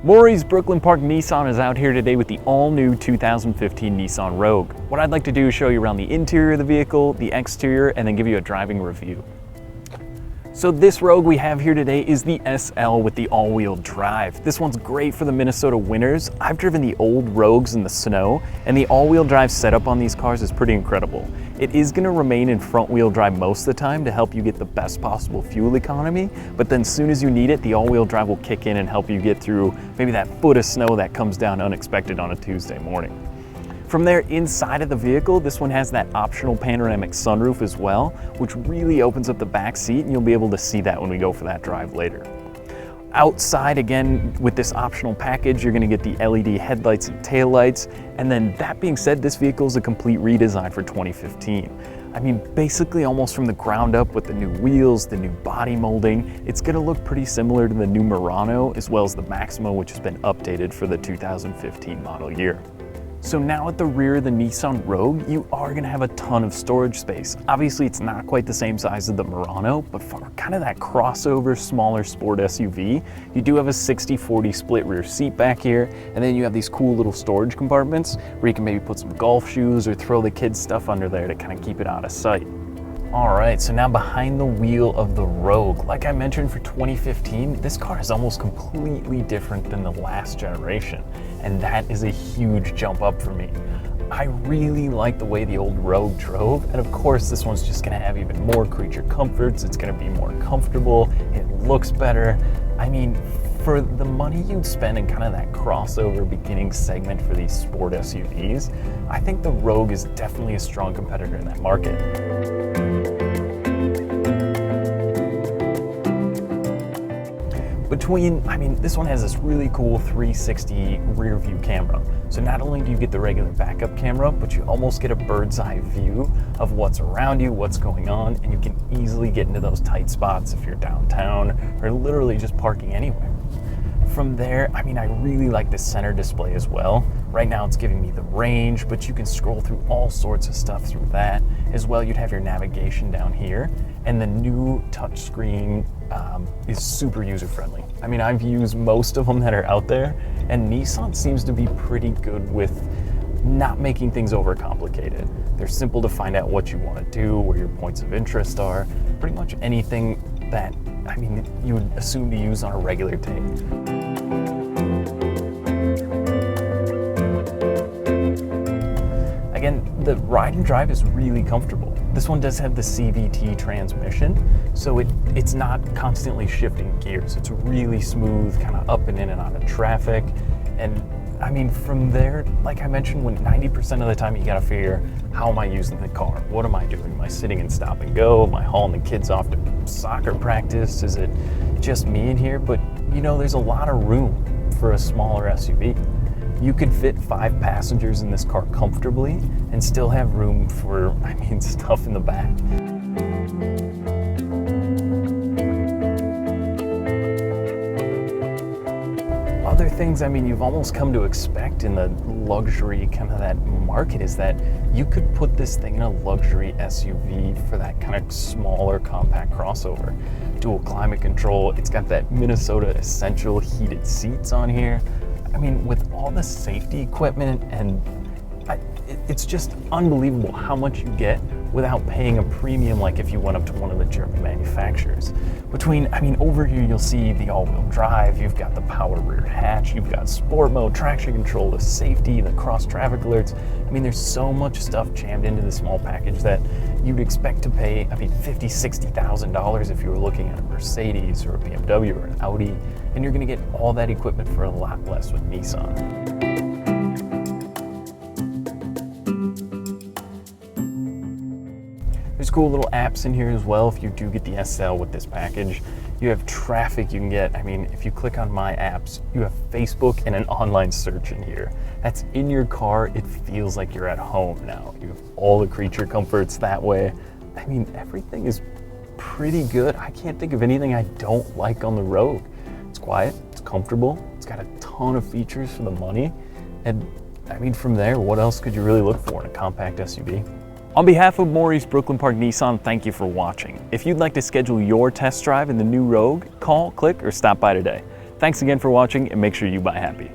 Morrie's Brooklyn Park Nissan is out here today with the all-new 2015 Nissan Rogue. What I'd like to do is show you around the interior of the vehicle, the exterior, and then give you a driving review. So this Rogue we have here today is the SL with the all-wheel drive. This one's great for the Minnesota winters. I've driven the old Rogues in the snow, and the all-wheel drive setup on these cars is pretty incredible. It is going to remain in front-wheel drive most of the time to help you get the best possible fuel economy, but then as soon as you need it, the all-wheel drive will kick in and help you get through maybe that foot of snow that comes down unexpected on a Tuesday morning. From there, inside of the vehicle, this one has that optional panoramic sunroof as well, which really opens up the back seat, and you'll be able to see that when we go for that drive later. Outside, again, with this optional package, you're going to get the LED headlights and taillights, and then that being said, this vehicle is a complete redesign for 2015. I mean, basically almost from the ground up with the new wheels, the new body molding. It's going to look pretty similar to the new Murano as well as the Maximo, which has been updated for the 2015 model year. So now at the rear of the Nissan Rogue, you are going to have a ton of storage space. Obviously, it's not quite the same size as the Murano, but for kind of that crossover, smaller sport SUV, you do have a 60/40 split rear seat back here, and then you have these cool little storage compartments where you can maybe put some golf shoes or throw the kids' stuff under there to kind of keep it out of sight. All right, so now behind the wheel of the Rogue, like I mentioned for 2015, this car is almost completely different than the last generation, and that is a huge jump up for me. I really like the way the old Rogue drove, and of course this one's just gonna have even more creature comforts, it's gonna be more comfortable, it looks better. I mean, for the money you'd spend in kind of that crossover beginning segment for these sport SUVs, I think the Rogue is definitely a strong competitor in that market. This one has this really cool 360 rear view camera. So not only do you get the regular backup camera, but you almost get a bird's eye view of what's around you, what's going on, and you can easily get into those tight spots if you're downtown or literally just parking anywhere. From there, I really like the center display as well. Right now it's giving me the range, but you can scroll through all sorts of stuff through that. As well, you'd have your navigation down here, and the new touchscreen is super user-friendly. I've used most of them that are out there, and Nissan seems to be pretty good with not making things overcomplicated. They're simple to find out what you want to do, where your points of interest are, pretty much anything that you would assume to use on a regular day. Again, the ride and drive is really comfortable. This one does have the CVT transmission, so it's not constantly shifting gears. It's really smooth, kind of up and in and out of traffic. And from there, like I mentioned, when 90% of the time you gotta figure, how am I using the car? What am I doing? Am I sitting in stop and go? Am I hauling the kids off to soccer practice? Is it just me in here? But there's a lot of room for a smaller SUV. You could fit 5 passengers in this car comfortably and still have room for, stuff in the back. Other things, you've almost come to expect in the luxury kind of that market is that you could put this thing in a luxury SUV for that kind of smaller compact crossover. Dual climate control, it's got that Minnesota Essential heated seats on here. With all the safety equipment, and it's just unbelievable how much you get without paying a premium like if you went up to one of the German manufacturers. Over here you'll see the all-wheel drive, you've got the power rear hatch, you've got sport mode, traction control, the safety, the cross traffic alerts. There's so much stuff jammed into the small package that you'd expect to pay, $50,000, $60,000 if you were looking at a Mercedes or a BMW or an Audi, and you're gonna get all that equipment for a lot less with Nissan. There's cool little apps in here as well if you do get the SL with this package. You have traffic you can get. If you click on My Apps, you have Facebook and an online search in here. That's in your car. It feels like you're at home now. You have all the creature comforts that way. Everything is pretty good. I can't think of anything I don't like on the Rogue. It's quiet, it's comfortable, it's got a ton of features for the money. And from there, what else could you really look for in a compact SUV? On behalf of Morrie's Brooklyn Park Nissan, thank you for watching. If you'd like to schedule your test drive in the new Rogue, call, click, or stop by today. Thanks again for watching, and make sure you buy happy.